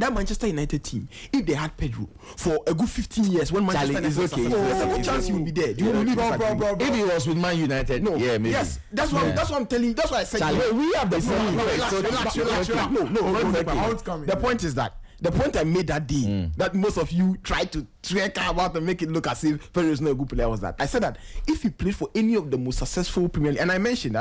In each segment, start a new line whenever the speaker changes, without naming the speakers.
that Manchester United team, if they had Pedro for a good 15 years, when Manchester United was okay, there's a good chance he would be there. Do you really
bro? If he was with Man United, no, yeah, maybe.
Yes, that's what I'm telling you. That's why I said
we have the same.
Relax. The point is that. The point I made that day, that most of you tried to trek about and make it look as if Pedro is not a good player, was that I said that if he played for any of the most successful Premier League, and I mentioned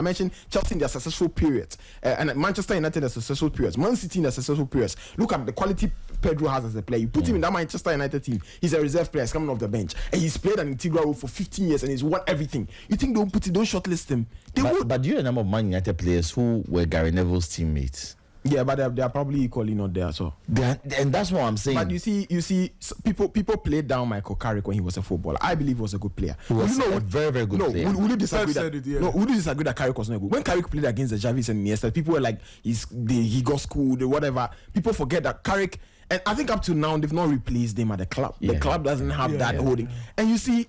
Chelsea in their successful periods, and Manchester United in their successful periods, Man City in their successful periods. Look at the quality Pedro has as a player. You put him in that Manchester United team, he's a reserve player, he's coming off the bench, and he's played an integral role for 15 years and he's won everything. You think don't shortlist him? They would.
But do you know the number of Man United players who were Gary Neville's teammates?
Yeah, but they are probably equally not there. So,
and that's what I'm saying.
But you see, people played down Michael Carrick when he was a footballer. I believe he was a good player.
He was a very, very good player.
Would you disagree would you disagree that Carrick was not good? When Carrick played against the Javis and Iniesta, people were like, he got schooled or whatever. People forget that Carrick, and I think up to now they've not replaced him at the club. The club doesn't have that holding. And you see,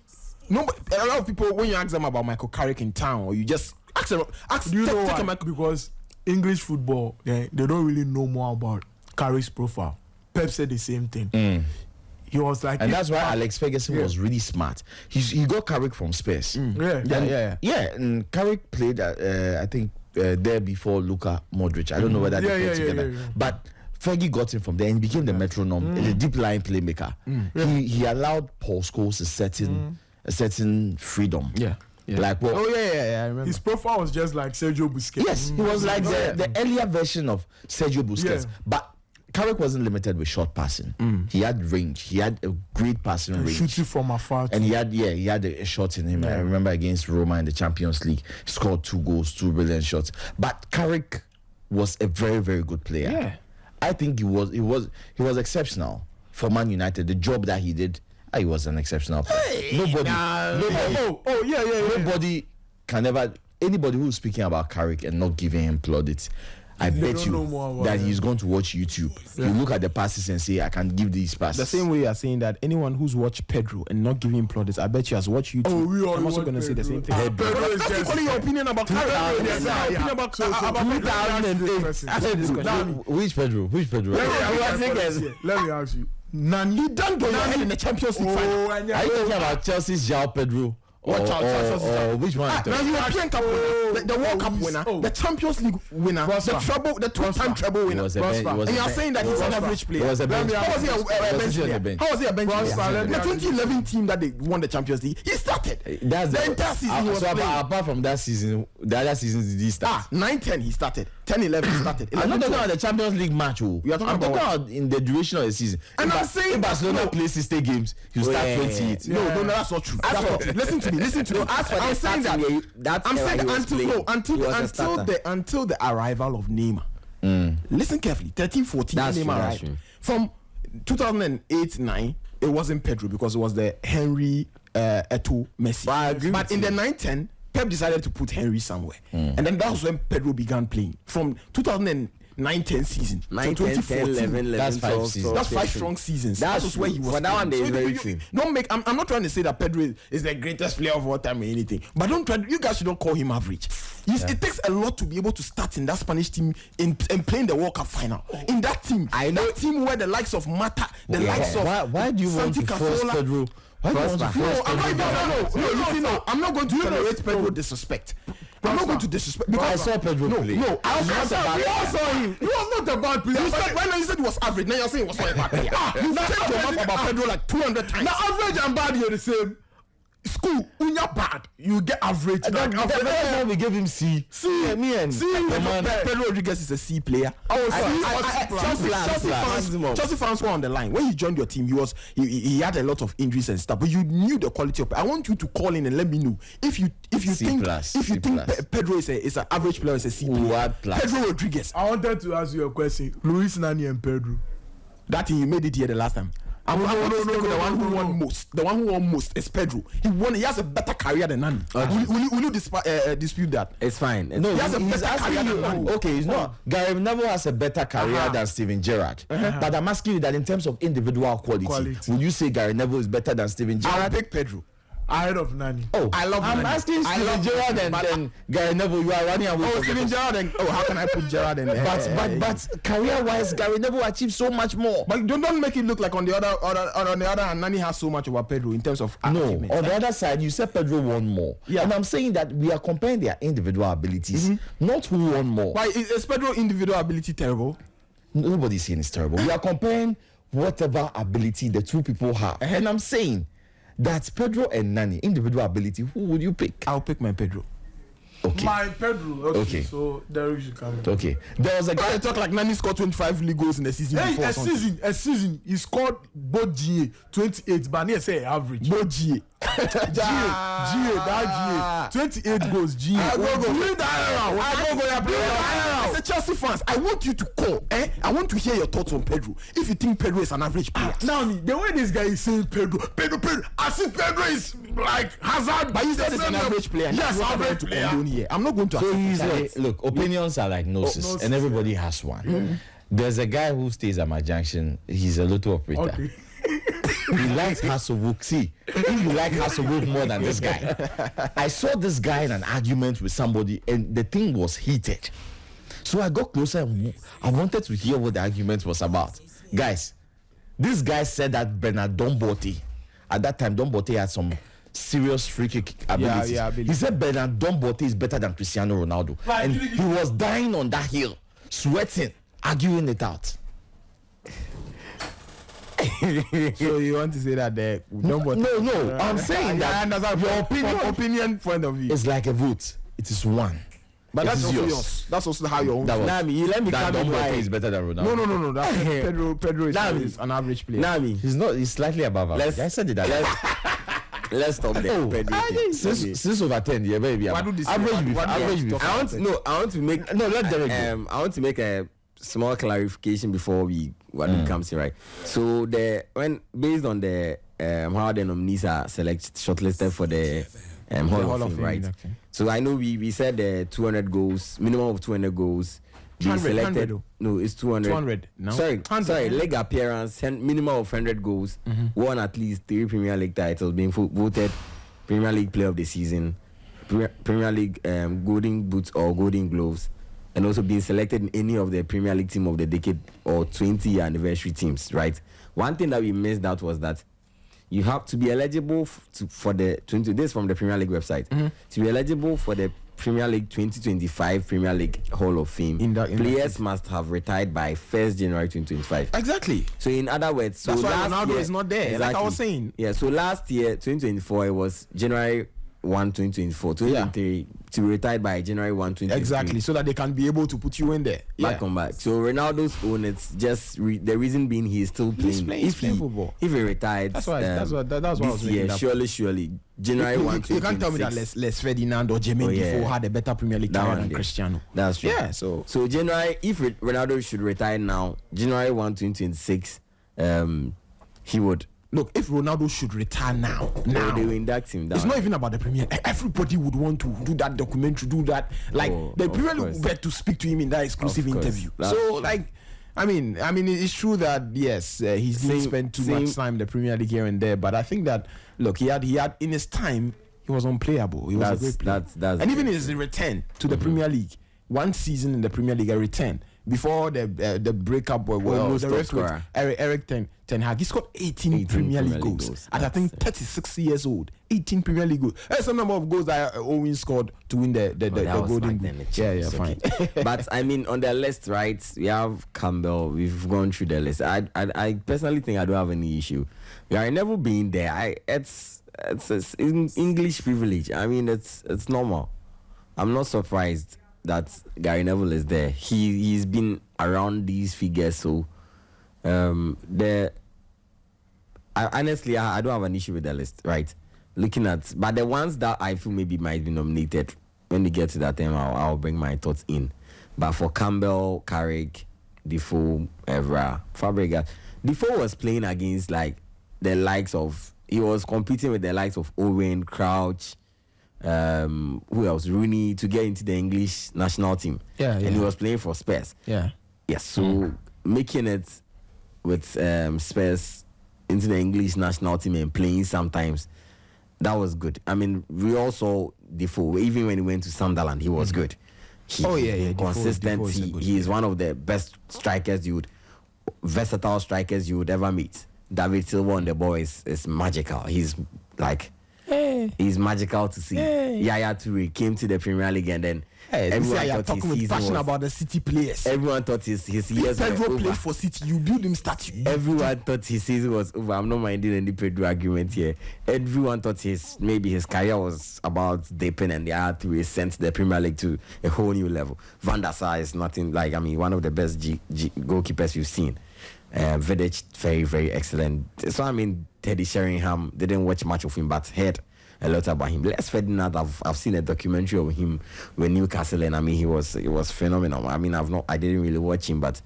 a lot of people, when you ask them about Michael Carrick in town, or you just ask them,
do you know why? Because English football, they don't really know more about Carrick's profile. Pep said the same thing. He was like,
and that's why Alex Ferguson was really smart. He got Carrick from Spurs. Yeah. And Carrick played, I think, there before Luka Modric. I don't know whether they played together, but Fergie got him from there and he became the metronome, the deep line playmaker. He allowed Paul Scholes a certain freedom.
Yeah.
Like what?
I remember.
His profile was just like Sergio Busquets.
Yes, he was like the earlier version of Sergio Busquets. But Carrick wasn't limited with short passing. He had range. He had a great passing range.
Shooting from afar.
And he had a shot in him. I remember against Roma in the Champions League, he scored 2 goals, 2 brilliant shots. But Carrick was a very, very good player. Yeah. I think he was exceptional for Man United. The job that he did, he was an exceptional player. Nobody can ever. Anybody who's speaking about Carrick and not giving him plaudits, I bet you that he's going to watch YouTube. You look at the passes and say, I can give these passes.
The same way you are saying that anyone who's watched Pedro and not giving him plaudits, I bet you has watched YouTube. I'm also going to say the same thing.
Pedro is
just only your opinion about Carrick.
Which Pedro?
Let me ask you.
Nani, he done go ahead in the Champions League final.
Are you talking about Chelsea's João Pedro? Or which one?
The European Cup winner, the World Cup winner, the Champions League winner, the two-time treble winner. And you are saying that he's an average player.
How was he a bench
player? The 2011 team that they won the Champions League, he started.
That's
the entire season he was playing.
Apart from that season, the other seasons did he start?
9-10 he started. 10-11 he started.
I'm not talking about the Champions League match. I'm talking about in the duration of the season.
And I'm saying
Barcelona plays 60 games, you start 28.
No, that's not true. Listen to me. I'm saying that until the arrival of Neymar. Listen carefully. 13-14 Neymar arrived. From 2008-9, it wasn't Pedro because it was the Henry Eto'o Messi. But in the 9-10, Pep decided to put Henry somewhere. And then that was when Pedro began playing. From 2009-10 season.
9-10-11. That's 5 seasons.
That's 5 strong seasons.
That was where he was.
For that one, they very true. I'm not trying to say that Pedro is the greatest player of all time or anything. But don't try. You guys shouldn't call him average. It takes a lot to be able to start in that Spanish team and playing the World Cup final. In that team, that team where the likes of Mata, likes of
why do you want to force Pedro?
I'm not going to tolerate Pedro disrespect. I'm not going to disrespect because
I saw Pedro play.
No, I also saw him. He was not a bad player. You said he was average. Now you're saying he was not a bad player. You've changed your mouth about Pedro like 200 times.
Now average and bad, you're the same. School, when you're bad, you get average.
We gave him C.
Pedro Rodriguez is a C player. Chelsea fans were on the line when he joined your team. He had a lot of injuries and stuff, but you knew the quality of. I want you to call in and let me know if you think Pedro is an average player, is a C player. Pedro Rodriguez.
I wanted to ask you a question. Luis, Nani, and Pedro.
That thing you made it here the last time. The one who won most. The one who won most is Pedro. He has a better career than Nani. Will you dispute that?
It's fine. No,
he has a better career than Nani.
Okay, it's not. Gary Neville has a better career than Steven Gerrard. But I'm asking you that in terms of individual quality, would you say Gary Neville is better than Steven Gerrard?
I'll pick Pedro.
ahead of Nani.
Oh,
I love
I'm
Nani.
asking
I
Steven
love
Gerrard
Nani,
and
but-
then Gary Neville. You are running away.
Oh,
from
Steven
the-
Gerrard and how can I put Gerrard in?
But career-wise, Gary Neville achieved so much more.
But don't make it look like on the other hand, Nani has so much over Pedro in terms of
No,
achievements.
on the other side, you said Pedro won more.
Yeah.
And I'm saying that we are comparing their individual abilities, not who won more.
Why is Pedro individual ability terrible?
Nobody's saying it's terrible. We are comparing whatever ability the two people have. And I'm saying that Pedro and Nani, individual ability, who would you pick?
I'll pick my Pedro.
Okay.
My Pedro.
Okay.
So there you come.
Okay. There was a
Guy
guy.
talk like Nani scored 25 league goals in the season
Hey,
before.
a season, he scored both GA 28, but near say average.
Both GA.
GA 28 goals. GA.
As a Chelsea fans, I want you to call. I want to hear your thoughts on Pedro. If you think Pedro is an average player.
Now, the way this guy is saying Pedro, as if Pedro is like Hazard,
But you said he's an average player.
Yes,
That's what I'm going
average
to
player.
condone here. I'm not going to.
So
accept
he's
that.
like, look, opinions are like noses,
noses,
and everybody has one. There's a guy who stays at my junction. He's a lotto operator.
Okay.
He likes Hasselhoff. See, if you like Hasselhoff more than this guy, I saw this guy in an argument with somebody, and the thing was heated. So I got closer and I wanted to hear what the argument was about. Guys, this guy said that Bernard Dombote, at that time, Dombote had some serious free kick abilities.
Yeah, ability.
He said Bernard Dombote is better than Cristiano Ronaldo.
Right,
And
you-
he was dying on that hill, sweating, arguing it out.
So you want to say that the
No, I'm saying that your opinion
point of view.
is like a vote. It is one.
But
It
that's
is
also
yours.
yours. That's also how your own.
That was-
Nami, you let me
That
come in
Dombote
why.
is better than Ronaldo.
No. That's Pedro
Nami.
is an average player.
Nami,
He's not. He's slightly above average. I said it.
let's stop there.
Oh,
Pedro thing.
since over 10, yeah, baby.
Why do this-
Average
why-
before.
why do you
Average
have to
before.
talk
I want to make
No, let Derek go.
I want to make a small clarification before what comes in, right? So based on the how the nominees are shortlisted for the Hall of Fame, right?
induction.
So I know we said 200 goals, minimum of 200 goals. Be
100,
selected.
100.
No, it's 200.
200, no?
Sorry,
100.
league appearance, minimum of 100 goals, won at least 3 Premier League titles, being voted Premier League Player of the Season, Premier League Golden Boots or Golden Gloves, and also being selected in any of the Premier League Team of the Decade or 20-year anniversary teams, right? One thing that we missed out was that you have to be eligible for the 20. This is from the Premier League website. To be eligible for the Premier League 2025 Premier League Hall of Fame,
In that
players must have retired by 1st January 2025.
Exactly.
So in other words, so
That's why
last
Ronaldo
year-
is not there, like I was saying.
Yeah, so last year, 2024, it was January 1, 2024. 2023 to be retired by January 1, 2023.
Exactly. So that they can be able to put you in there.
Back on back. So Ronaldo's own, it's just the reason being he is still playing.
He's playing football.
If he retired,
That's why I was
this
making
year,
that
surely, January 1,
You can't tell me that Les Ferdinand or Jermaine Defoe had a better Premier League
That
career
one
than
did.
Cristiano.
That's true.
Yeah, so
January, if Ronaldo should retire now, January 1, 2026, he would.
look, if Ronaldo should retire now,
They will induct him.
it's not even about the Premier. Everybody would want to do that documentary, do that. Like
Oh,
the
of
Premier League
course.
would bet to speak to him in that exclusive
Of course.
interview.
That's
So
true.
like, I mean, it's true that yes, he's didn't
Same-
spend too
same-
much time in the Premier League here and there, but I think that look, he had in his time he was unplayable. He was a great player.
that's
And even his return to the Premier League, one season in the Premier League, a return before the breakup. Well,
Almost
the
top
rest with
scorer.
Eric Ten Hag. He scored 18 Premier League goals at I think 36 years old. 18 Premier League goals. That's some number of goals that Owen scored to win the
that was
Golden
back
Boot.
then,
Yeah,
it's
fine.
But I mean, on the list, right? We have Campbell. We've gone through the list. I personally think I don't have any issue. We are never been there. It's English privilege. I mean, it's normal. I'm not surprised that Gary Neville is there. He's been around these figures, so honestly, I don't have an issue with the list, right? Looking at, but the ones that I feel maybe might be nominated, when we get to that time, I'll bring my thoughts in. But for Campbell, Carrick, Defoe, Evra, Fabregas, Defoe was playing against like the likes of, he was competing with the likes of Owen, Crouch, who else? Rooney, to get into the English national team.
Yeah,
And
yeah.
he was playing for Spurs.
Yeah.
Yes, so making it with Spurs into the English national team and playing sometimes, That was good. I mean, we all saw Defoe. Even when he went to Sunderland, he was good. Consistent. He is one of the best strikers versatile strikers you would ever meet. David Silva on the ball is magical. He's like, he's magical to see. Yaya Toure came to the Premier League and then
everyone thought talking with passion about the City players.
Everyone thought his years were
Pedro
over.
played for City, you build him statue.
Everyone thought his season was over. I'm not minding any Pedro argument here. Everyone thought his career was about dipping, and Yaya Toure sent the Premier League to a whole new level. Van der Sar is nothing like, I mean, one of the best goalkeepers you've seen. Vidic, very, very excellent. So, I mean, Teddy Sheringham, didn't watch much of him, but heard a lot about him. Les Ferdinand, I've seen a documentary of him with Newcastle, and I mean, he was phenomenal. I mean, I didn't really watch him, but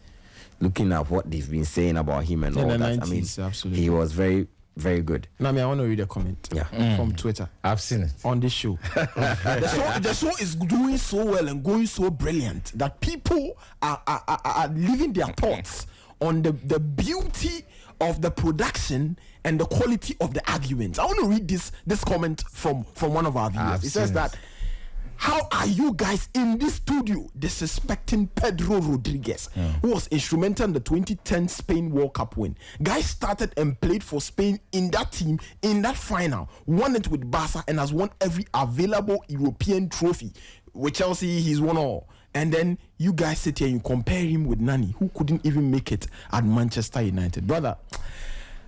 looking at what they've been saying about him and all that, 90s, I mean, absolutely. He was very, very good.
Nami, I want to read a comment from Twitter.
I've seen it
on this show. The show is doing so well and going so brilliant that people are leaving their thoughts on the beauty of the production and the quality of the arguments. I want to read this comment from one of our viewers. It says that, how are you guys in this studio disrespecting Pedro Rodriguez, who was instrumental in the 2010 Spain World Cup win? Guy started and played for Spain in that team, in that final, won it with Barca, and has won every available European trophy. With Chelsea, he's won all. And then you guys sit here and you compare him with Nani, who couldn't even make it at Manchester United. Brother,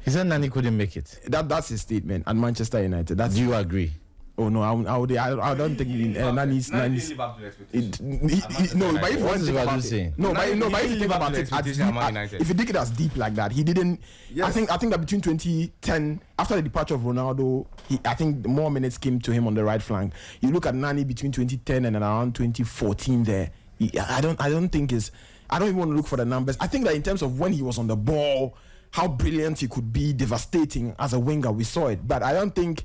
he said Nani couldn't make it.
That's his statement at Manchester United. Do
you agree?
Oh no, I don't think Nani's.
No, but
if you think it as deep like that, he didn't. Yes. I think that between 2010, after the departure of Ronaldo, I think more minutes came to him on the right flank. You look at Nani between 2010 and around 2014. There, I don't even want to look for the numbers. I think that in terms of when he was on the ball, how brilliant he could be, devastating as a winger, we saw it. But I think.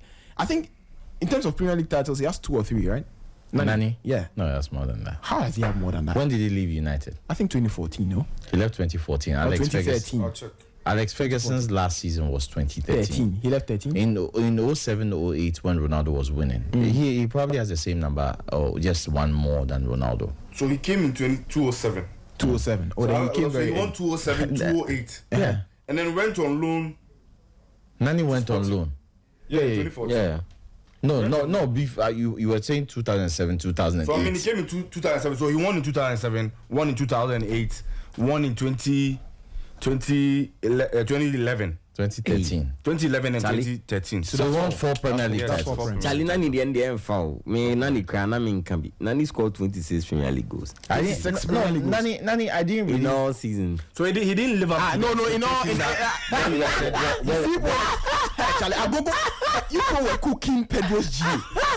In terms of Premier League titles, he has 2 or 3, right?
Nani?
Yeah.
No, that's more than that.
How does he have more than that?
When did he leave United?
I think 2014, no?
He left 2014.
Alex 2013.
Alex Ferguson's last season was 2013.
He left 13?
In 07, 08, when Ronaldo was winning. He probably has the same number, or just one more than Ronaldo.
So he came in 2007.
2007. Oh, then he came
he won 2007, 2008.
Yeah.
And then went on loan.
Nani went on loan.
Yeah, 2014.
Yeah. No. You were saying 2007, 2008.
So I mean, he came in 2007. So he won in 2007, won in 2008, won in 2011. 2011 and 2013.
So they won 4 Premier League
titles. Charlie Nani the end foul. Me Nani can be. Nani scored 26 Premier League goals.
Nani, I didn't really.
In all season.
So he didn't live up.
No. Charlie, you were cooking Pedro's G.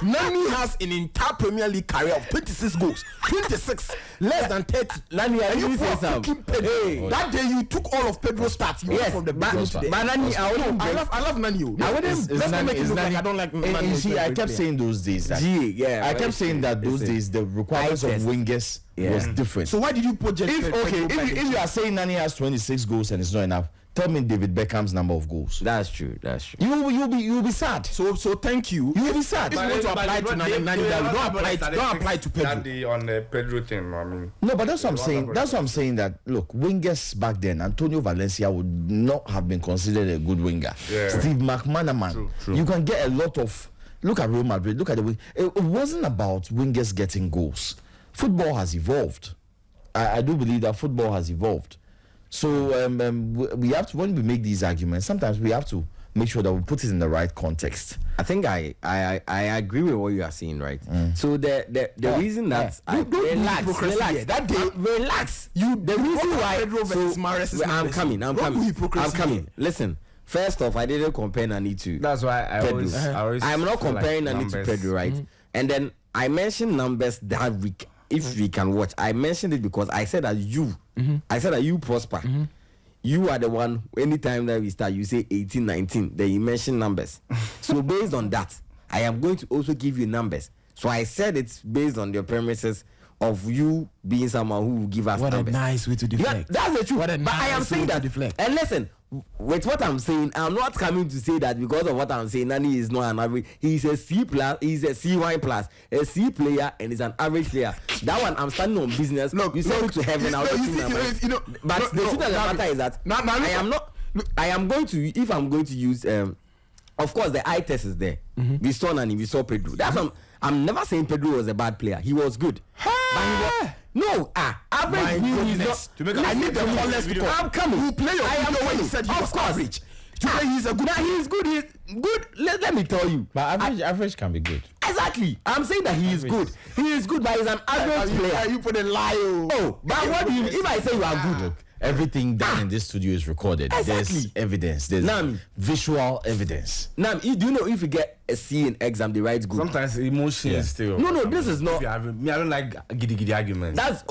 Nani has an entire Premier League career of 26 goals. 26, less than 30.
Nani, I didn't say
something. That day you took all of Pedro's stats.
Yes,
from the
but Nani, I
love Nani.
I wouldn't.
Let's not make it look like I don't like Nani.
You see, I kept saying those days. I kept saying that those days the requirements of wingers was different.
So why did you put
if you are saying Nani has 26 goals and it's not enough, tell me David Beckham's number of goals.
That's true.
You'll be sad.
So thank you.
You'll be sad.
If you want to apply to Nani, don't apply to Pedro.
That day on the Pedro thing, I mean.
No, but that's what I'm saying. That's what I'm saying. That look, wingers back then, Antonio Valencia would not have been considered a good winger.
Yeah.
Steve McManaman. True. You can get a lot of. Look at Real Madrid. Look at the way it wasn't about wingers getting goals. Football has evolved. I do believe that football has evolved. So we have to, when we make these arguments, sometimes we have to make sure that we put it in the right context.
I think I agree with what you are saying, right? So the reason that relax. The reason why
Pedro versus Mahrez
I'm coming. Listen, first off, I didn't compare Nani to.
That's why I always
I'm not comparing Nani to Pedro, right? And then I mentioned numbers that week. If we can watch, I mentioned it because I said that you prosper. You are the one, anytime that we start, you say 18, 19, then you mention numbers. So based on that, I am going to also give you numbers. So I said it's based on your premises of you being someone who will give us numbers.
What a nice way to deflect.
Yeah, that's the truth. But I am saying that.
Deflect.
And listen, with what I'm saying, I'm not coming to say that because of what I'm saying, Nani is not an average. He's a C plus, he's a C1 plus, a C player, and he's an average player. That one, I'm standing on business. Look, you send it to heaven. But the truth of the matter is that I am not. I am going to, if I'm going to use, of course, the eye test is there. We saw Nani, we saw Pedro. That's I'm never saying Pedro was a bad player. He was good. Average is not. I need the honest because I'm coming. You play your video when he said he was average. Today he's a good. He's good. He's good. Let me tell you.
But average can be good.
Exactly. I'm saying that he is good. He is good, but he's an average player.
You put a lie.
Oh, but what do you? If I say you are good,
look, everything done in this studio is recorded.
Exactly.
There's evidence. There's visual evidence.
Do you know if you get a C in exam, they write good?
Sometimes emotion is still.
No, this is not.
I don't like giddy arguments.
That's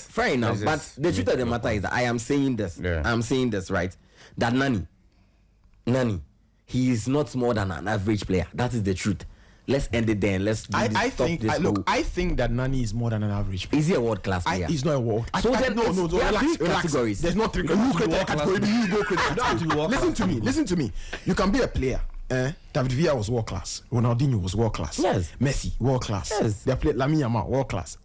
fair enough. But the truth of the matter is that I am saying this. Yeah. I'm saying this, right? That Nani, he is not more than an average player. That is the truth. Let's end it there. Let's. I think
that Nani is more than an average player.
Is he a world class player?
He's not a world.
So relax. Categories.
There's no three categories. You go crazy. Listen to me. You can be a player. David Villa was world class. Ronaldinho was world class.
Yes.
Messi world class.
Yes.
They played Lamine Yamal world class.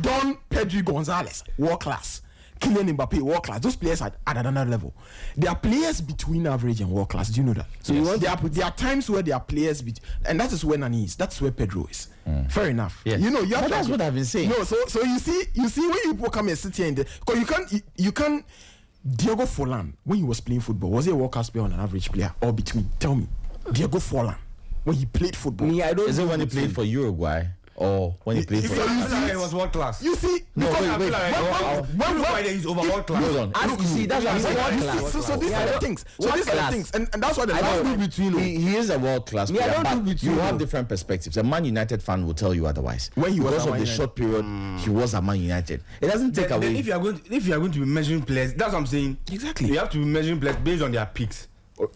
Don Pedro Gonzalez world class. Kylian Mbappe world class. Those players are at another level. There are players between average and world class. Do you know that? So there are times where there are players and that is where Nani is. That's where Pedro is. Fair enough.
Yes.
You know, that's
what I've been saying.
No, so you see when people come and sit here because you can't. Diego Forlan, when he was playing football, was he a world class player or an average player or between? Tell me, Diego Forlan, when he played football.
Is it when he played for Uruguay? Or when he played for
it was world class.
You see,
wait. When he's over world class.
Hold on.
You see, that's what I'm saying.
So these are the things. So these are the things, and that's what
he is a world class player. But you have different perspectives. A Man United fan will tell you otherwise.
When he was
because of the short period, he was at Man United. It doesn't take away.
If you are going to be measuring players, that's what I'm saying.
Exactly.
You have to be measuring players based on their peaks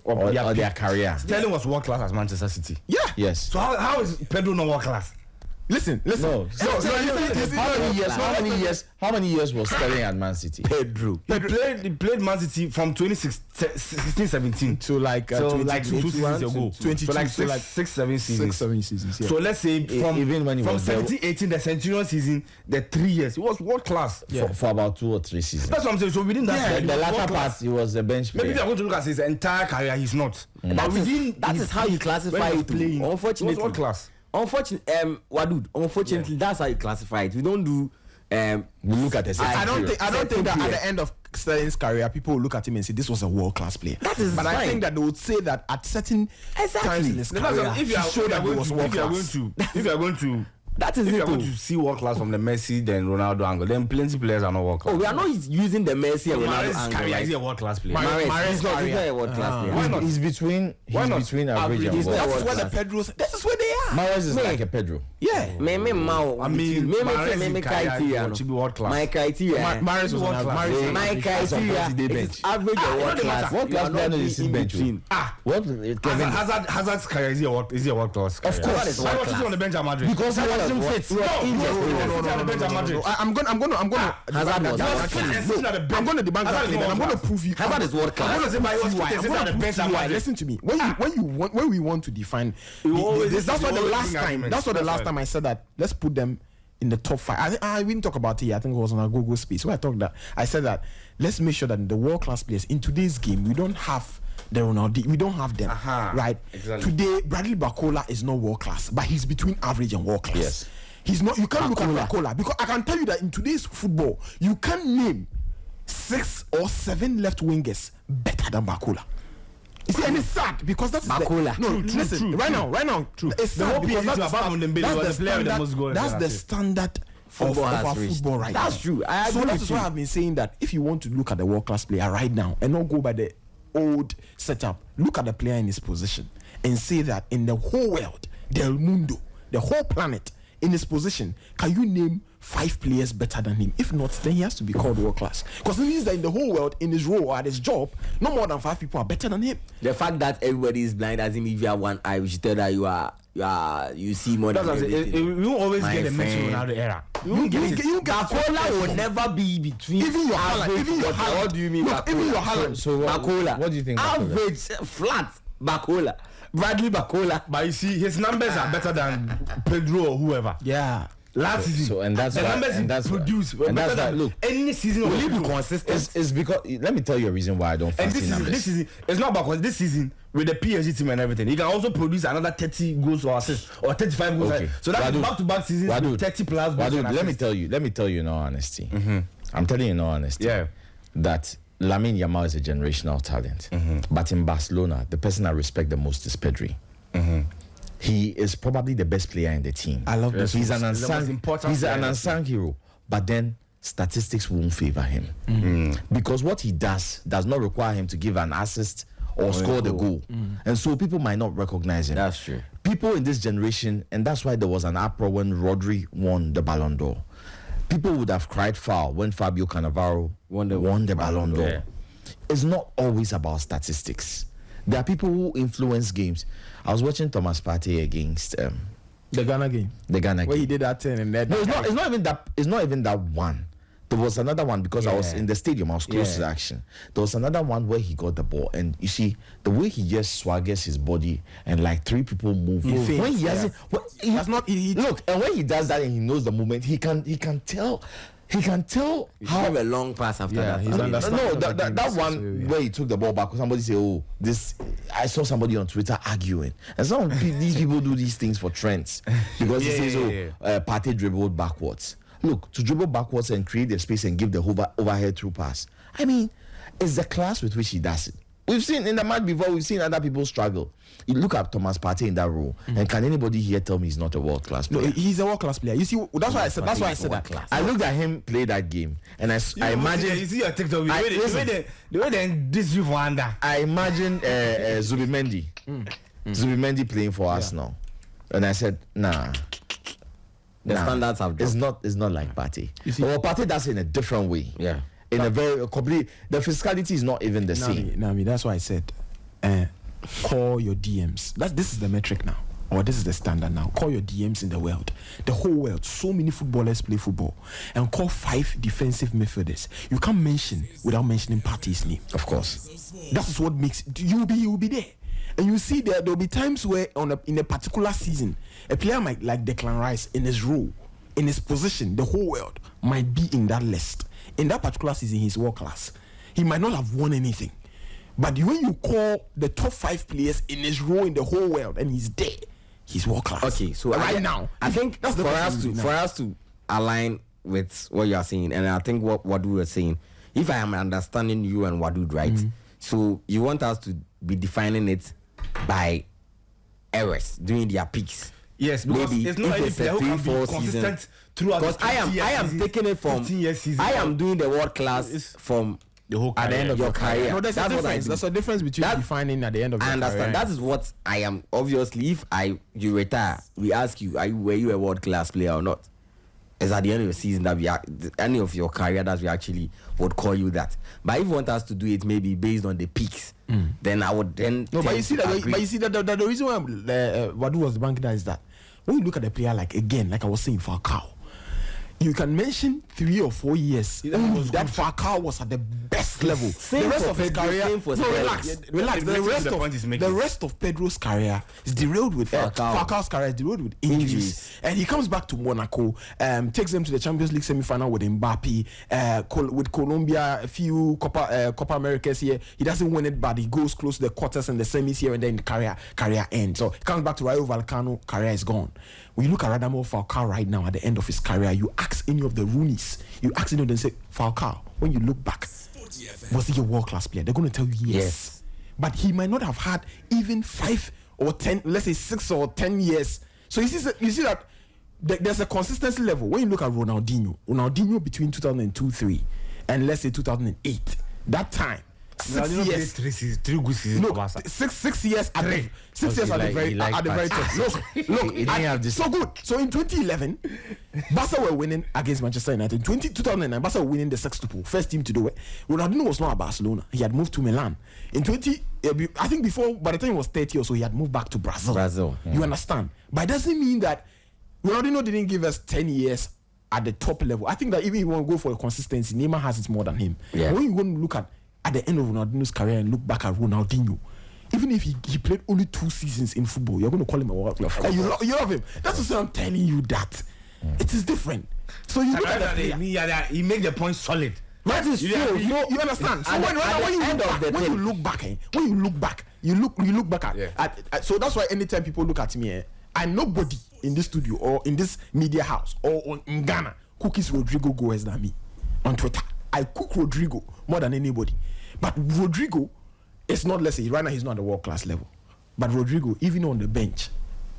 or their career.
Sterling was world class at Manchester City.
Yeah.
Yes.
So how is Pedro not world class?
Listen.
No. How many years was Sterling at Man City?
Pedro.
He played Man City from 2016-17
to like
2 seasons ago.
22
so like 6-7 seasons.
6-7 seasons. Yeah.
So let's say
even when he
from
was
17-18, the Centurion season, the 3 years, he was world class.
For about 2 or 3 seasons.
That's what I'm saying. So within that,
the latter part, he was a bench player.
Maybe if you're going to look at his entire career, he's not.
That is how you classify it. Unfortunately,
he was world class.
Unfortunately, that's how you classify it. We don't do.
We look at the.
I don't think that at the end of Sterling's career, people will look at him and say this was a world class player.
That is
but
fine.
I think that they would say that at certain times in his career,
if you are going to.
That is
if
it.
You're going to see world class from the Messi then Ronaldo angle, then plenty players are not world class.
We are not using the Messi and Ronaldo angle.
Career, is he a world class player?
Mahrez is not a world class player.
Why not?
He's between average and world.
That is where the Pedros. This is where they are.
Mahrez is like a Pedro.
Yeah.
Mahrez criteria should be world class.
My criteria.
Mahrez was world class.
My criteria is average or world class.
World class player is in between.
What? Hazard's career is he a world class?
Of course.
Why was he on the bench at Madrid?
Because he wasn't fit.
I'm going to debunk that claim, and I'm going to prove you.
Hazard is world class.
Listen to me. When we want to define, that's what the last time I said that. Let's put them in the top 5. I didn't talk about it. I think it was on our Google Space. Where I said that let's make sure that in the world class players in today's game we don't have the Ronaldo. We don't have them, right?
Exactly.
Today, Bradley Barcola is not world class, but he's between average and world class.
Yes.
He's not. You can't look at Barcola because I can tell you that in today's football, you can't name 6 or 7 left wingers better than Barcola. You see, and it's sad because that's
Barcola.
Listen, right now, it's sad because that's the standard of our football right now.
That's true.
So that's why I've been saying that if you want to look at the world class player right now and not go by the old setup, look at the player in his position and say that in the whole world, del mundo, the whole planet, in his position, can you name 5 players better than him? If not, then he has to be called world class. Because it means that in the whole world, in his role or at his job, no more than 5 people are better than him.
The fact that everybody is blind doesn't mean if you have one eye, we should tell that you are you see more
That's
than
what I'm saying.
everything.
You always
My
get the Messi
friend.
Ronaldo era.
You get
Bacola will never be between.
Even your Haaland, even your Haaland.
What do you mean?
Look, even your Haaland.
So
Bacola.
what do you think? Bacola?
Average, flat. Bacola. Bradley Bacola.
But you see, his numbers are better than Pedro or whoever.
Yeah.
Last season.
So and that's
the
why,
numbers
and
he
that's
produced
why,
were
and
better
that's why,
than
look,
any season.
Will he
of
be
Pedro.
consistent?
it's because let me tell you a reason why I don't
And
fancy
this season,
numbers.
it's not about because this season with the PSG team and everything, he can also produce another 30 goals or assists or 35 goals.
Okay.
So that's
Wadu,
back-to-back seasons
Wadu,
with 30 plus goals.
Wadu,
and
let me
assists.
tell you in all honesty. I'm telling you in all honesty.
Yeah.
That Lamine Yamal is a generational talent. But in Barcelona, the person I respect the most is Pedro. He is probably the best player in the team.
I love this.
He's an
He's the most
unsung,
important
he's
player
an
in the
unsung hero. But then statistics won't favor him because what he does not require him to give an assist or score the goal, and so people might not recognize him.
That's true.
People in this generation, and that's why there was an uproar when Rodri won the Ballon d'Or. People would have cried foul when Fabio Cannavaro won the Ballon d'Or.
Yeah.
It's not always about statistics. There are people who influence games. I was watching Thomas Partey against
The Ghana game.
the Ghana
Where
game.
he did that thing and that.
No, it's not even that. It's not even that one. There was another one because I was
Yeah.
in the stadium. I was close to the action. There was another one where he got the ball, and you see the way he just swaggers his body, and like three people move.
He
when
feints,
he has
yeah.
it, he
That's not- he-
look. And when he does that, and he knows the movement, he can tell. He can tell
You
how.
have a long pass after
Yeah,
that.
he's
I mean,
understand-
No,
Understanding
that
of the game,
one
so, yeah.
where he took the ball back, somebody say, "Oh, this." I saw somebody on Twitter arguing, and some of these people do these things for trends because he says, Partey dribbled backwards. Look, to dribble backwards and create the space and give the overhead through pass. I mean, it's the class with which he does it. We've seen in the match before. We've seen other people struggle. You look at Thomas Partey in that role, and can anybody here tell me he's not a world class
No,
player?
he's a world class player. You see, that's why I said. That's why I said that.
I looked at him play that game, and I imagine.
You see your TikTok,
I-
the way they diss you for under.
I imagine Zubimendi Zubimendi playing for Arsenal, and I said, nah.
The standards have dropped.
It's not like Partey.
You see-
Well, Partey does it in a different way.
Yeah.
In a very complete. The physicality is not even the same.
Nami, that's why I said, call your DMs. This is the metric now, or this is the standard now. Call your DMs in the world, the whole world. So many footballers play football, and call 5 defensive midfielders. You can't mention without mentioning Partey's name.
Of course.
That is what makes you'll be there, and you see there'll be times where in a particular season, a player might like Declan Rice in his role, in his position, the whole world might be in that list. In that particular season, he's world class. He might not have won anything, but when you call the top 5 players in his role in the whole world and he's there, he's world class.
Okay, so
now,
I think
that's the
for
first thing
us to align with what you are saying, and I think what Wadu was saying, if I am understanding you and Wadu right, so you want us to be defining it by errors during their peaks.
Yes, because
Maybe
it's not
if
any
it's
player
a
who can
3-4
be consistent
season.
throughout.
Because I am taking it from
15-year season.
I am doing the world class from
the whole
at the end of
career.
your career.
No, there's a
That's what I
difference.
do.
There's a difference between
That-
defining at the end of your
I understand.
career.
That is what I am. Obviously, if you retire, we ask you, were you a world class player or not? It's at the end of the season that any of your career that we actually would call you that. But if you want us to do it, maybe based on the peaks, then I would then.
No, but
tend
you see
to
that.
agree.
But you see that the reason why Wadu was banking that is that when you look at the player, like I was saying, Falcao, you can mention 3 or 4 years only that Falcao was at the best level.
Same
The rest
for
of his
Pedro,
career,
same for
no,
Spurs.
relax.
It's the point he's making.
The rest of Pedro's career is derailed with Falcao's career is derailed with injuries, and he comes back to Monaco, takes them to the Champions League semi-final with Mbappe, with Colombia, a few Copa Americas here. He doesn't win it, but he goes close to the quarters and the semis here, and then the career ends. So he comes back to Rayo Vallecano, career is gone. When you look at Radamel Falcao right now at the end of his career, you ask any of the Roonies, you ask any of them, say, Falcao, when you look back, was he a world-class player? They're going to tell you yes. But he might not have had even 5 or 10, let's say 6 or 10 years. So you see that there's a consistency level. When you look at Ronaldinho between 2002-3 and let's say 2008, that time, years.
3 good seasons.
Look, 6 years at the 6 years at the very top. Look, so good. So in 2011, Barca were winning against Manchester United. In 2009, Barca were winning the sextuple, first team to do it. Ronaldinho was not at Barcelona. He had moved to Milan. In I think before, by the time he was 30 or so, he had moved back to Brazil. You understand? But it doesn't mean that Ronaldinho didn't give us 10 years at the top level. I think that even if you want to go for a consistency, Neymar has it more than him.
Yeah.
When you want to look at the end of Ronaldinho's career and look back at Ronaldinho, even if he played only 2 seasons in football, you're going to call him a world class. And you love him. That's what I'm telling you that. It is different. So you look at the player.
He make the point solid.
That is true. You understand? So when you look back, you look back at so that's why anytime people look at me, and nobody in this studio or in this media house or in Ghana cookies Rodrigo goers than me on Twitter. I cook Rodrigo more than anybody. But Rodrigo is not, let's say, right now he's not at the world class level. But Rodrigo, even on the bench,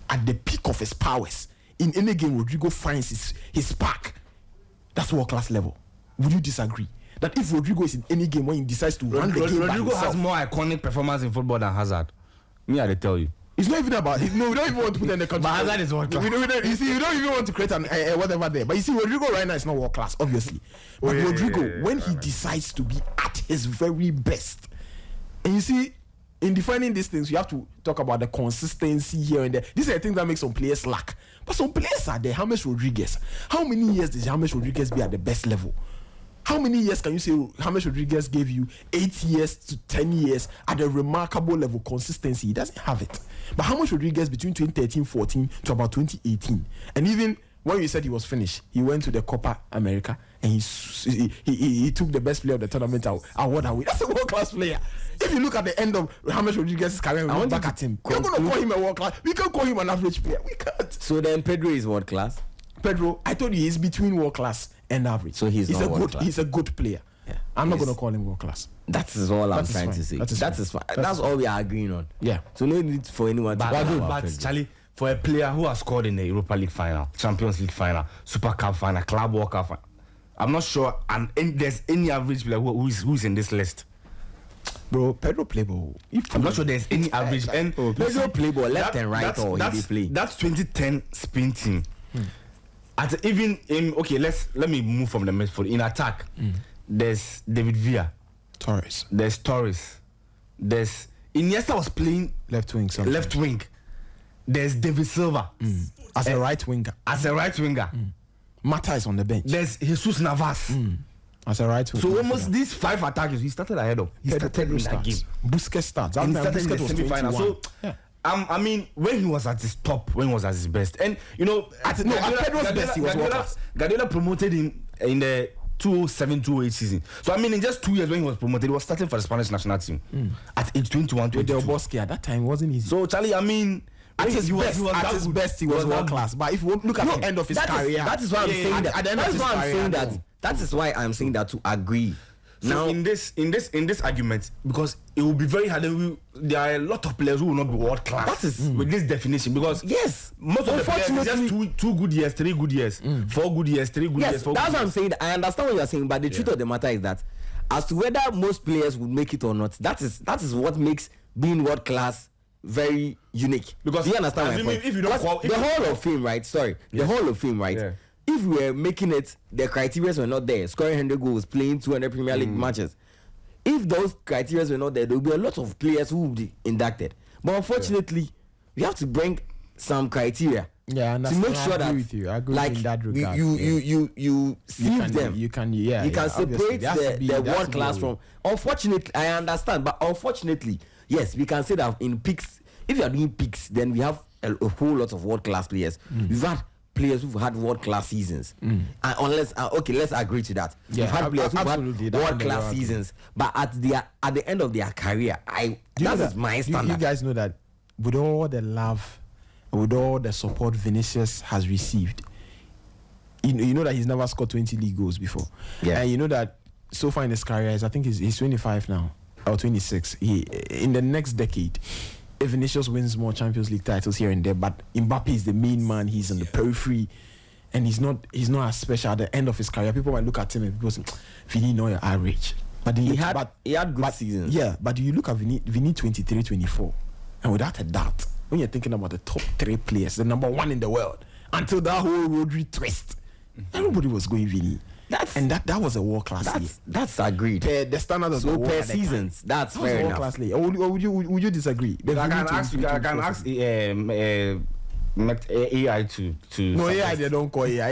at the peak of his powers, in any game, Rodrigo finds his spark. That's world class level. Would you disagree? That if Rodrigo is in any game when he decides to run the game by
Rodrigo
himself,
has more iconic performance in football than Hazard. Me, I tell you.
it's not even about no, we don't even want to put in the country.
But Hazard is world class.
You see, you don't even want to create an whatever there. But you see, Rodrigo right now is not world class, obviously. But Rodrigo, when he decides to be at his very best, and you see, in defining these things, you have to talk about the consistency here and there. These are the things that make some players lack. But some players are there. James Rodriguez. How many years did James Rodriguez be at the best level? How many years can you say James Rodriguez gave you? 8 years to 10 years at a remarkable level consistency. He doesn't have it. But James Rodriguez between 2013-14 to about 2018, and even when you said he was finished, he went to the Copa America and he took the best player of the tournament award away. That's a world class player. If you look at the end of James Rodriguez's career and look back at him, we're going to call him a world class. We can't call him an average player. We can't.
So then Pedro is world class.
Pedro, I told you he's between world class and average.
So he's not world class.
He's a good player. Yeah. I'm not going to call him world class.
That is all I'm trying to say. That is fine. That's all we are agreeing on.
Yeah.
So no need for anyone to
but Charlie, for a player who has scored in the Europa League final, Champions League final, Super Cup final, Club World Cup final, I'm not sure and there's any average player who's in this list.
Bro, Pedro play ball.
I'm not sure there's any average. And
Pedro play ball left and right, or he play.
That's 2010 Spain team. At even in let me move from the midfield. In attack, there's David Villa, there's Torres, there's Iniesta was playing
left wing.
There's David Silva
as a right winger.
Mata
is on the bench.
There's Jesus Navas
as a right winger.
So almost these 5 attackers, he started ahead of. He started in that game.
Busquets starts.
He started in the semi-final. So I mean, when he was at his top, when he was at his best, and you know, at
Pedro's best, he was world class.
Guardiola promoted him in the 2007-2008 season. So I mean, in just 2 years when he was promoted, he was starting for the Spanish national team at age 21.
With Del Bosque at that time, it wasn't easy.
So Charlie, I mean,
at his best, he was world class. But if you look at the end of his career,
that is why I'm saying that. That is why I'm saying that to agree.
So now, in this argument, because it will be very hard, there are a lot of players who will not be world class.
That is
with this definition, because most of the players is just 2 good years, 3 good years, 4 good years, 3 good years. 4
that's
good
what I'm
years.
saying. I understand what you're saying, but the truth of the matter is that as to whether most players would make it or not, that is what makes being world class very unique.
Because
do you understand my point?
If you don't
the Hall of Fame, right? The Hall of Fame, right? Yeah. If we were making it, the criteria were not there. Scoring 100 goals, playing 200 Premier League matches. If those criteria were not there, there would be a lot of players who would be inducted. But unfortunately, we have to bring some criteria
to
make sure that,
I agree
like,
in that regard.
You sieve them.
You can
separate the world class from. Unfortunately, I understand, but unfortunately, yes, we can say that in peaks. If you are doing peaks, then we have a whole lot of world class players. We've had players who've had world class seasons, unless let's agree to that. We've had players who've had world class seasons, but at the end of their career, that's my standard.
You guys know that with all the love, with all the support Vinicius has received, you know that he's never scored 20 league goals before. Yeah, and you know that so far in his career, I think he's 25 now or 26. In the next decade, if Vinicius wins more Champions League titles here and there, but Mbappe is the main man, he's on the periphery, and he's not as special at the end of his career. People might look at him and people say, Vini, no, you're average. But
he had good seasons.
Yeah, but you look at Vini 23-24, and without a doubt, when you're thinking about the top 3 players, the number 1 in the world, until that whole Rodri twist, everybody was going Vini. That was a world class league.
That's agreed.
The standard of
so
the world
per
at the
seasons,
time.
that's
That was
fair
a world
enough.
class league. Or would you disagree? The
I
Vini
can ask AI to.
No, AI they don't call AI.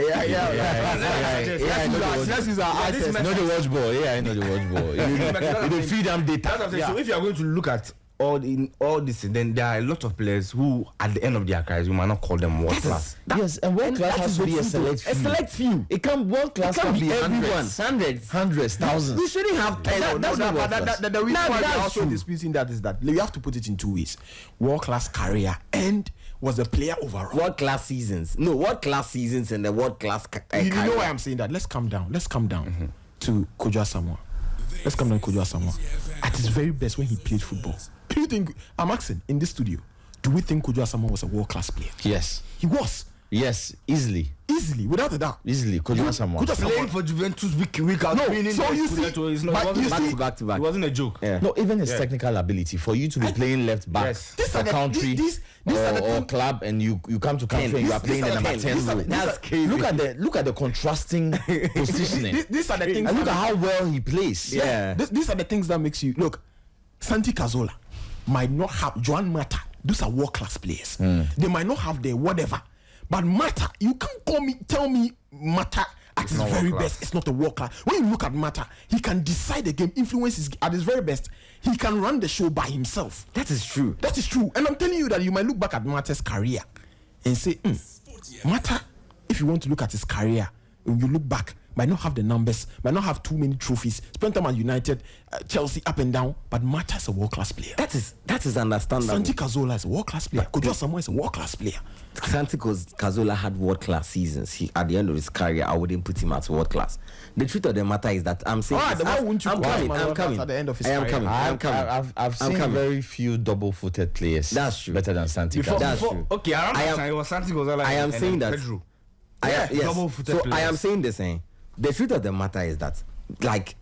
Let's use our eye test.
Know the watch ball. Yeah, I know the watch ball. You don't feed them data.
That's what I'm saying. So if you are going to look at all this, then there are a lot of players who, at the end of their careers, you might not call them world class.
Yes, and world class has to be a select few.
A select few.
It can world class
It can't
can be
everyone.
hundreds, thousands.
We shouldn't have 10.
The reason why
that's
we're also
true.
disputing that is that we have to put it in 2 ways: world class career and was the player overall.
World class seasons. No, world class seasons and the world class
You know why I'm saying that? Let's calm down. To Kojo Asamoah. Let's come down to Kojo Asamoah. At his very best when he played football. Do you think, I'm asking in this studio, do we think Kojo Asamoah was a world class player?
Yes.
He was.
Yes, easily,
Without a doubt.
Kojo Asamoah.
Kojo Asamoah.
Playing for Juventus week out.
No,
winning
so
the
you see-
Scudetto is
but you see-
back to back.
It wasn't a joke.
Yeah.
No, even his technical ability for you to be playing left back
Yes.
These
for
are the-
country
these are the
or
thing-
club, and you come to country and you are
These
playing the
are
number
10.
10
These are-
role.
that's crazy.
Look at the contrasting positioning.
These are the things.
And look at how well he plays.
Yeah.
These are the things that makes you look. Santi Cazorla might not have Joan Mata. Those are world class players. They might not have the whatever, but Mata, you can't tell me Mata at his very best. It's not a world class. When you look at Mata, he can decide the game, influence his at his very best. He can run the show by himself.
That is true.
That is true. And I'm telling you that you might look back at Mata's career and say, Mata, if you want to look at his career, when you look back, might not have the numbers, might not have too many trophies, spent time at United, Chelsea, up and down, but Mata is a world-class player.
That is understandable.
Santi Cazorla is a world-class player. Kojo Asamoah is a world-class player.
Santi Cazorla had world-class seasons. At the end of his career, I wouldn't put him as world-class. The truth of the matter is that I'm saying...
Alright, then why wouldn't you
I'm
call him
coming.
a
I'm
world-class
coming.
at the end of his
I am
career?
coming. I'm coming.
I've seen very few double-footed players.
That's true.
Better than Santi
Before,
Cazorla.
That's
before,
true.
okay, around
I
that
am-
time it was Santi Cazorla
I am
and
saying that.
Pedro.
Yes.
double-footed
So I
players.
am saying this, the truth of the matter is that, like,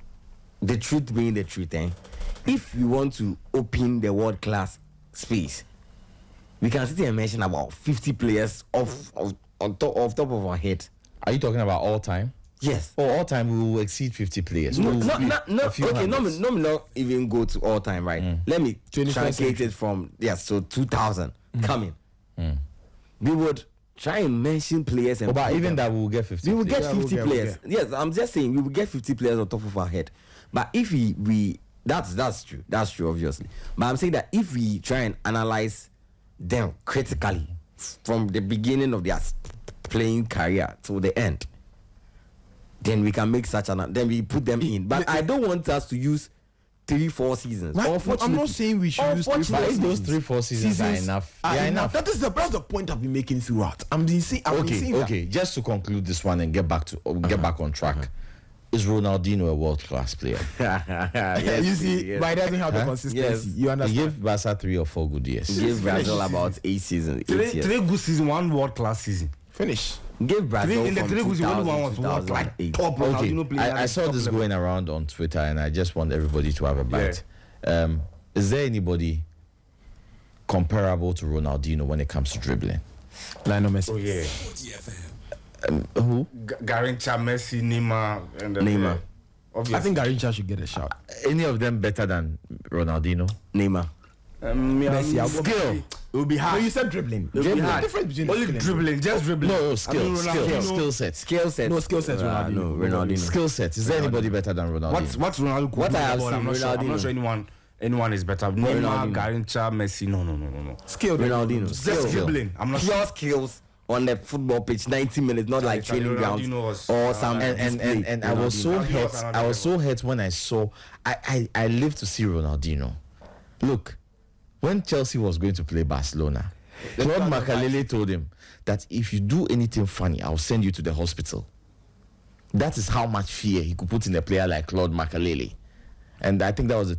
the truth being the truth, if you want to open the world class space, we can sit here and mention about 50 players off top of our head.
Are you talking about all time?
Yes.
Oh, all time we will exceed 50 players.
No,
We will be a few
okay,
hundreds.
not even go to all time, right? Let me
21st
truncate it from, so 2000 coming. We would try and mention players and
Oh, but
put
even
them.
that we will get 50
We will
players.
get 50 players. Yes, I'm just saying we will get 50 players on top of our head. But if we that's true. That's true, obviously. But I'm saying that if we try and analyze them critically from the beginning of their playing career to the end, then we can make then we put them in. But I don't want us to use 3-4 seasons.
Right? I'm not saying we should use 3-4
But if those
seasons.
3-4 seasons are enough, they are enough.
That's the point I've been making throughout. I've been saying
Okay. Just to conclude this one and get back on track. Is Ronaldinho a world-class player?
that. You see, but he doesn't have the consistency.
Yes.
You
He
understand?
gave Barca 3 or 4 good years.
Give Brazil about 8 seasons. 8 years.
Three good season, one world class season.
Finish.
Give Brazil
In the
from
three good season, only one was
2000,
world class.
2008.
Top
Okay,
Ronaldinho player.
I saw
top
this
level.
going around on Twitter, and I just want everybody to have a bite. Is there anybody comparable to Ronaldinho when it comes to dribbling?
Lionel Messi.
Oh yeah.
Who?
Garrincha, Messi, Neymar, and
Neymar.
Obviously.
I think Garrincha should get a shot.
Any of them better than Ronaldinho?
Neymar.
Messi, I'll go
skill.
Messi.
It will be
No,
hard.
you said dribbling.
It will be hard.
Difference between
Only
skill and
dribbling, just dribbling.
No, skill
Ronaldinho-
set.
Skill set.
No, skill set, Ronaldinho.
No, Ronaldinho.
Skill set. Is there anybody better than Ronaldinho?
What's Ronaldo?
What I have
I'm
seen,
not sure. I'm
Ronaldinho.
not sure anyone is better. Neymar,
Ronaldinho.
Garrincha, Messi. No.
Skill.
Ronaldinho.
Just
Skill.
dribbling. I'm not
Pure
sure.
skills on the football pitch, 90 minutes, not like
Charlie
training grounds
Ronaldinho was-
or some
And I was so
Ronaldinho
hurt.
was another
I was so hurt when I saw. I lived to see Ronaldinho. Look, when Chelsea was going to play Barcelona, Claude Makelele told him that if you do anything funny, I'll send you to the hospital. That is how much fear he could put in a player like Claude Makelele. And I think that was the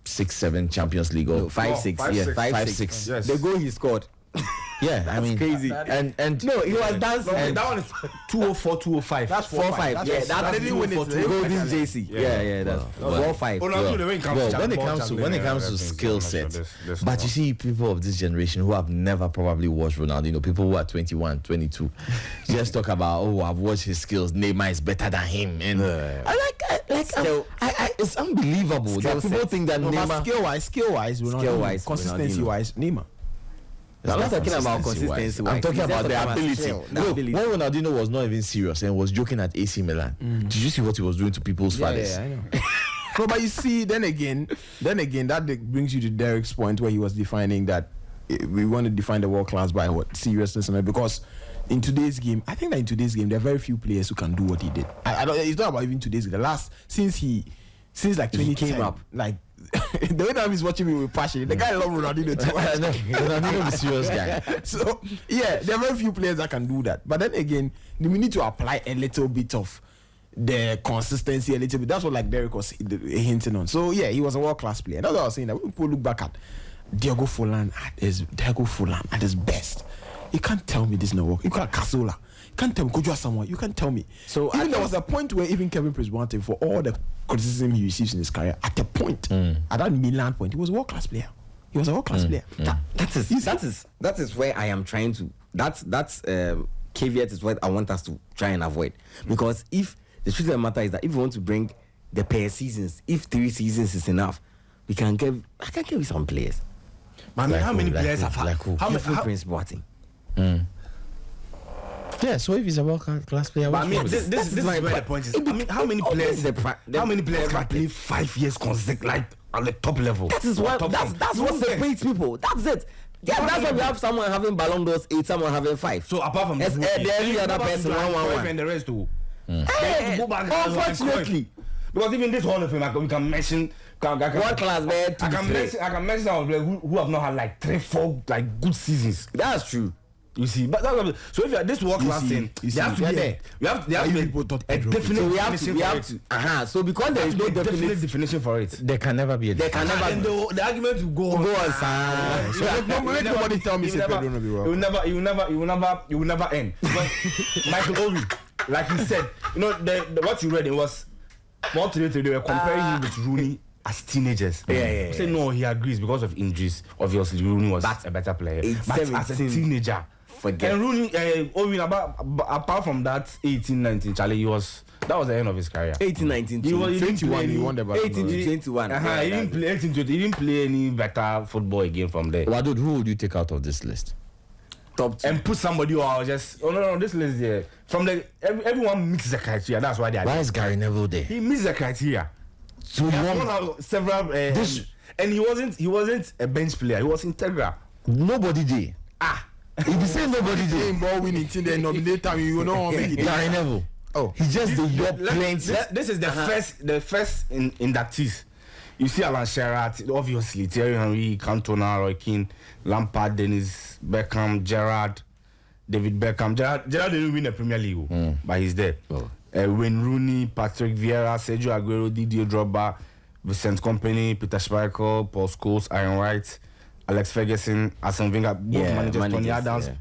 2006-7 Champions League.
No,
Or
5-6.
Oh,
Yeah,
5-6.
5-6.
Yes.
The goal he scored.
Yeah, I mean,
crazy.
And
No, he was dancing.
And that one is 204, 205.
That's
4-5. Yeah, that's
didn't win it.
golden JC. Yeah, that's 4-5.
Ronaldo, when it comes to
when it comes to skill set, but you see people of this generation who have never probably watched Ronaldo, people who are 21, 22, just talk about, I've watched his skills. Neymar is better than him, and it's unbelievable that people think that Neymar
skill-wise, consistency-wise, Neymar.
I'm not talking about consistency.
I'm talking about the ability.
skill,
When Ronaldinho was not even serious and was joking at AC Milan, did you see what he was doing to people's fathers?
Yeah, I know. No, but you see, then again, that brings you to Derek's point where he was defining that we want to define the world class by what seriousness and because in today's game, I think that in today's game there are very few players who can do what he did. I don't. It's not about even today's game. The last since like 2010,
came up,
like the way that he's watching me with passion, the guy loves Ronaldinho too much.
Ronaldinho is a serious guy.
So yeah, there are very few players that can do that. But then again, we need to apply a little bit of the consistency a little bit. That's what like Derek was hinting on. So yeah, he was a world class player. That's what I was saying. That when people look back at Diego Forlan at his best, you can't tell me this no work. You can't Casola. You can't tell me Kojo Asamoah. You can't tell me. So even there was a point where even Kevin Prince Boateng, for all the criticism he receives in his career, at a point, at that Milan point, he was a world class player. He was a world class player.
That is where I am trying to. That's caveat is what I want us to try and avoid, because if the truth of the matter is that if you want to bring the per seasons, if 3 seasons is enough, I can give you some players.
But I mean, how many players have
how many Prince Boateng?
Yeah, so if he's a world class player,
but I mean, this is where the point is. I mean, how many players can play 5 years consecutive, like at the top level?
That is what that's what separates people. That's it. Yeah, that's why we have someone having Ballon d'Ors 8, someone having 5.
So apart from
every other person 1-1-1
and the rest too.
Unfortunately,
because even this Hall of Fame, we can mention
world class man.
I can mention some players who have not had like 3-4 like good seasons.
That's true.
You see, but so if you are this world class thing, you have to be there. You have to be a definite definition for it.
So because there is no definite
definition for it,
there can never be a definition.
And the argument will go on.
So nobody tell me Pedro will be wrong.
It will never end. But Michael Owen, like he said, what you read, it was more today they were comparing him with Rooney as teenagers.
Yeah.
Say no, he agrees because of injuries. Obviously, Rooney was a better player. But as a teenager, and Rooney, Owen, apart from that 18-19, Charlie, that was the end of his career.
18-19,
he was 21. He won the Ballon d'Or.
18-21.
He didn't play 18-20. He didn't play any better football again from there.
Wadud, who would you take out of this list?
Top 2.
And put somebody who are just no, this list here. From everyone meets the criteria. That's why they are.
Why is Gary Neville there?
He meets the criteria.
So
he won out several and he wasn't a bench player. He was integral.
Nobody did. If you say nobody did,
ball winning team, then nominate time. You know how many
Gary Neville. He just the job plenty.
This is the first inductees. You see Alan Shearer, obviously Thierry Henry, Cantona, Roy Keane, Lampard, Dennis Beckham, Gerrard, David Beckham. Gerrard didn't win the Premier League, but he's there. Wayne Rooney, Patrick Vieira, Sergio Aguero, Didier Drogba, Vincent Kompany, Peter Schmeichel, Paul Scholes, Ian Wright, Alex Ferguson, Arsene Wenger, both managers, Tony Adams. Yeah.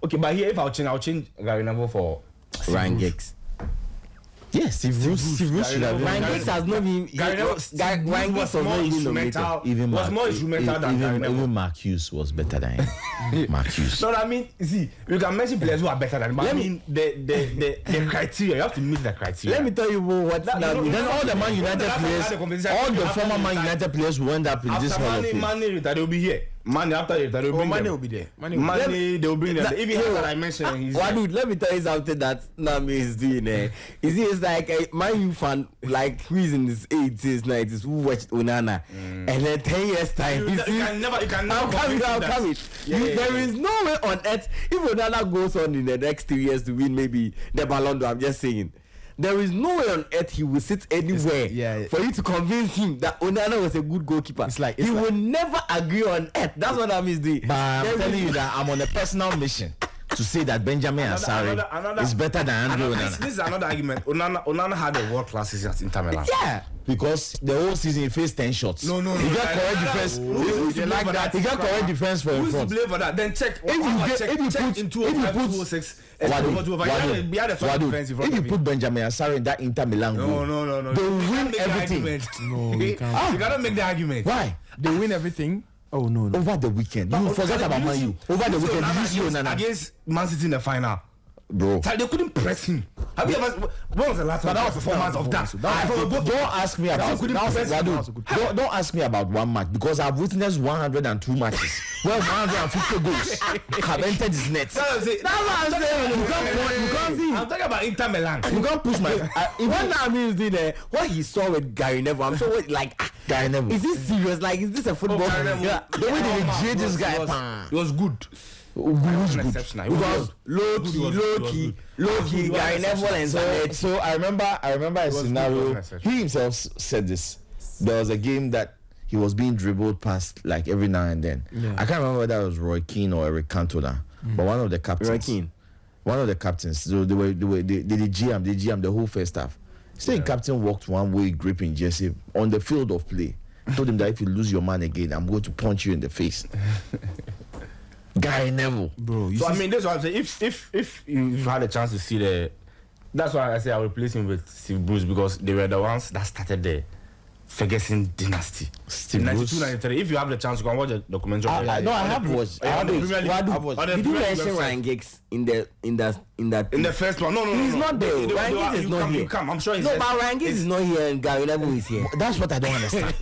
Okay, but here if I'll change Gary Neville for
Ryan Giggs.
Yes, Steve Bruce should have been.
Ryan Giggs has not been. Ryan Giggs was more instrumental.
Was more instrumental than Gary Neville.
Even Mark Hughes was better than him. Mark Hughes.
No, I mean, see, you can mention players who are better than him. But I mean, the criteria, you have to meet the criteria.
Let me tell you what.
Then all the Man United players, all the former Man United players who end up in this Hall of Fame.
Mane, they will be here. Mane after it, they will bring
Mane
them.
will be there.
Mane, they will bring them. Even that I mentioned, he's
dude, let me tell you something that Nami is doing. Is like a Man U fan, like who is in his 80s, 90s, who watched Onana, and then 10 years time,
you can never
come it. There is no way on earth if Onana goes on in the next 2 years to win maybe the Ballon d'Or. I'm just saying. There is no way on earth he will sit anywhere for you to convince him that Onana was a good goalkeeper. He will never agree on earth. That's what I mean doing.
But I'm telling you that I'm on a personal mission to say that Benjamin Asare is better than Andrew Onana.
This is another argument. Onana had a world class season at Inter Milan.
Yeah.
because the whole season he faced 10 shots.
No.
He got correct defense.
He like that.
He got correct defense for in
Who's to
front.
blame for that? Then check.
If you put Benjamin Asare in that Inter Milan goal,
No.
they win everything.
No, we can't.
You gotta make the argument.
Why?
They win everything. Oh no.
Over the weekend, you forget about Man U. Over the weekend, did you see Onana
against Man City in the final?
bro?
They couldn't press him. Have you ever? When was the last time? That was performance of that.
Don't ask me about. Don't ask me about one match because I've witnessed 102 matches. Well, 150 goals have entered his net.
That's what I'm saying.
You can't see.
I'm talking about Inter Milan.
You can't push my.
What Nani is doing there, what he saw with Gary Neville, I'm sure like
Gary Neville.
is this serious? Like, is this a football?
The way they reject this guy,
It was good. Exceptional. It was
Low key, Gary Neville and
So I remember a scenario. He himself said this. There was a game that he was being dribbled past like every now and then. Yeah. I can't remember whether that was Roy Keane or Eric Cantona, but one of the captains.
Roy Keane.
One of the captains. So they GM the whole first half. Saying captain walked one way, gripping Jesse on the field of play. Told him that if you lose your man again, I'm going to punch you in the face. Gary Neville,
bro. So I mean, that's what I'm saying. If you had a chance to see that's why I say I will replace him with Steve Bruce because they were the ones that started the Ferguson dynasty.
Steve
in
Bruce.
92-93. If you have the chance, you can watch the documentary.
I have watched.
Did you mention Ryan Giggs in the
first one? No.
He's not there. Ryan Giggs is not here.
I'm sure he's
no, but Ryan Giggs is not here and Gary Neville is here.
That's what I don't understand.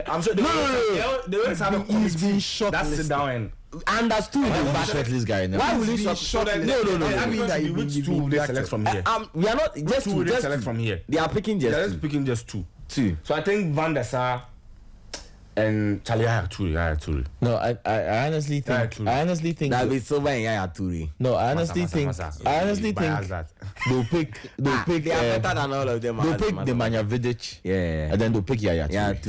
I'm sure they always have a committee that sit down and
understood.
Shortlist Gary Neville.
Why will you shortlist? No.
I mean that which two will they select from here?
We are not just
two. Just select from here.
They are picking just.
They're just picking just two.
So
I think Van der Sar and Charlie Yaya Toure.
No, I honestly think
David Silva and Yaya Toure.
No, I honestly think they'll pick
they are better than all of them.
They'll pick Nemanja Vidic.
Yeah.
And then they'll pick Yaya Toure.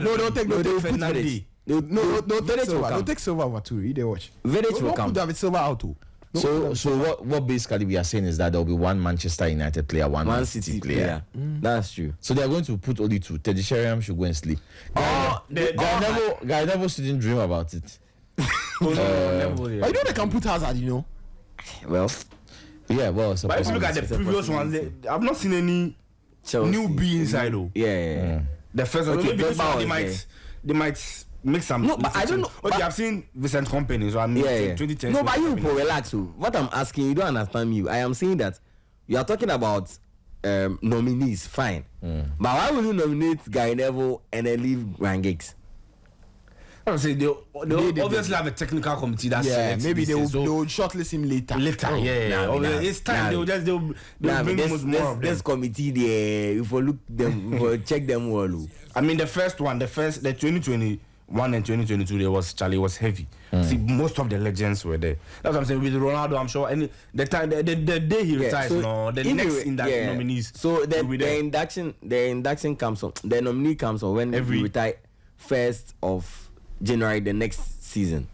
Don't take Fernandes. Don't take Silva over Toure. They watch.
Vidic will come.
Put David Silva out.
So what basically we are saying is that there will be one Manchester United player, one Man City player.
That's true.
So they are going to put only two. Teddy Sheringham should go and sleep. Guy Neville shouldn't dream about it.
But you know they can put Hazard, you know.
Well,
but if you look at the previous ones, I've not seen any newbie inside though.
Yeah.
The first one, maybe this one they might make some.
No, but I don't know.
Okay, I've seen Vincent Kompany, so I'm 2010.
No, but you relax. What I'm asking, you don't understand me. I am saying that you are talking about nominees, fine. But why will you nominate Gary Neville and then leave Ryan Giggs?
I would say they obviously have a technical committee that selects.
Maybe they will shortlist him later.
It's time they'll bring more of
this committee there. If you look them, if you check them all.
I mean the 2021 and 2022 was heavy. See, most of the legends were there. That's what I'm saying with Ronaldo. I'm sure any the day he retires, the next nominees.
So the induction comes on. The nominee comes on when we retire 1st of January the next season.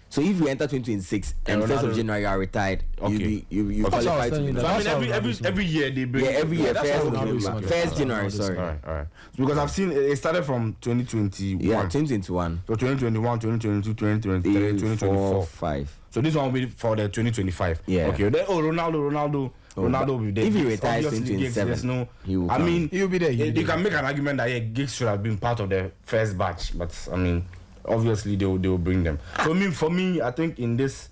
So if you enter 2026 and 1st of January are retired, you qualify to win.
So I mean every year they bring.
Yeah, every year 1st January. Sorry.
All right. Because I've seen it started from 2021.
Yeah, 2021.
So 2021, 2022, 2023, 2024,
5.
So this one will be for the 2025.
Yeah.
Okay. Then Ronaldo will be there.
If he retires 2027, he will come.
I mean,
he'll be there.
You can make an argument that Giggs should have been part of the first batch, but I mean, obviously they will bring them. So for me, I think in this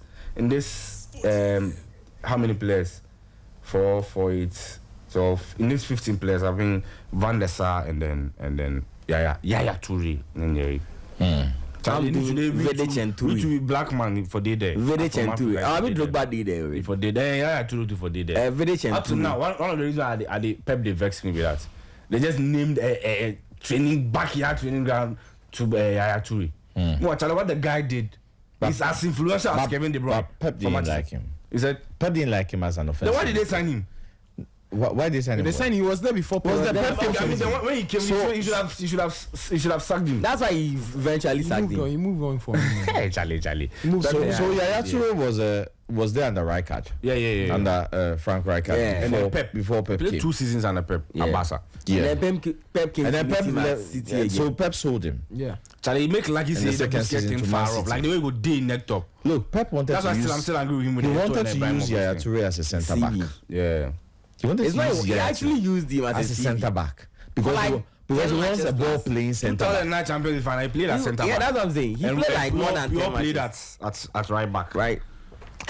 how many players? For it. So in these 15 players, I think Van der Sar and then Yaya Toure and then
Vidic and Toure.
Which will be black man for day there.
Vidic and Toure. I mean, look bad day there.
For day there, Yaya Toure for day there.
Vidic and Toure.
Up to now, one of the reasons Pep they vex me with that. They just named a backyard training ground to Yaya Toure. What the guy did is as influential as Kevin De Bruyne.
Pep didn't like him.
He said
Pep didn't like him as an offensive.
Then why did they sign him?
Why they sign him?
They signed. He was there before.
Was the Pep
I mean, when he came, you should have sacked him.
That's why he eventually sacked him.
He moved on for him.
Hey, Charlie.
So Yaya Toure was there under Rijkaard.
Yeah.
Under Frank Rijkaard.
Yeah.
And then Pep
before Pep
played
came.
2 seasons under Pep at Barca.
Yeah.
And then Pep came
And then
to
Pep
meet him at
left.
City
Yeah,
again.
so Pep sold him.
Yeah.
Charlie, he make like you
In the
say the
second
Busquets
season
thing
to
far
Man
off.
City.
Like the way he go day necked up.
Look, Pep wanted
That's
to
why
use.
I'm still angry with him. When
He
they
wanted
told
to use Yaya
Ibrahimovic.
Toure as a centre back.
CB.
Yeah.
He wanted
It's
to
not.
use
He
Yaya
actually
Toure
used him
as a
as a
centre
CB.
back because
like
he
10
wants
matches
a ball
last.
playing centre back.
2009 Champions League final, he played at centre
Yeah,
back.
that's what I'm saying. He played like more than
we
10
all played
matches.
at right back.
Right.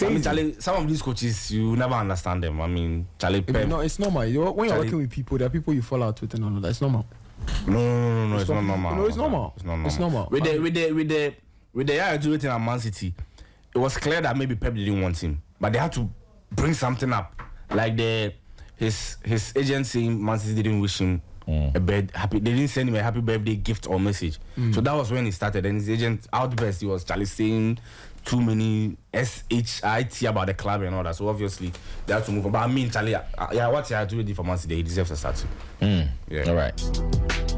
I mean,
Crazy.
Charlie, some of these coaches you never understand them. I mean, Charlie Pep.
No, it's normal. When you're
Charlie-
working with people, there are people you fall out with and all of that. It's normal.
No, it's not normal.
No, it's normal. It's normal.
With the Yaya Toure thing at Man City, it was clear that maybe Pep didn't want him, but they had to bring something up, like his agent saying Man City didn't wish him they didn't send him a happy birthday gift or message. So that was when he started, and his agent outburst, he was Charlie saying too many shit about the club and all that. So obviously they had to move on. But I mean, Charlie, what Yaya Toure did for Man City, he deserves a statue.
Yeah. All right.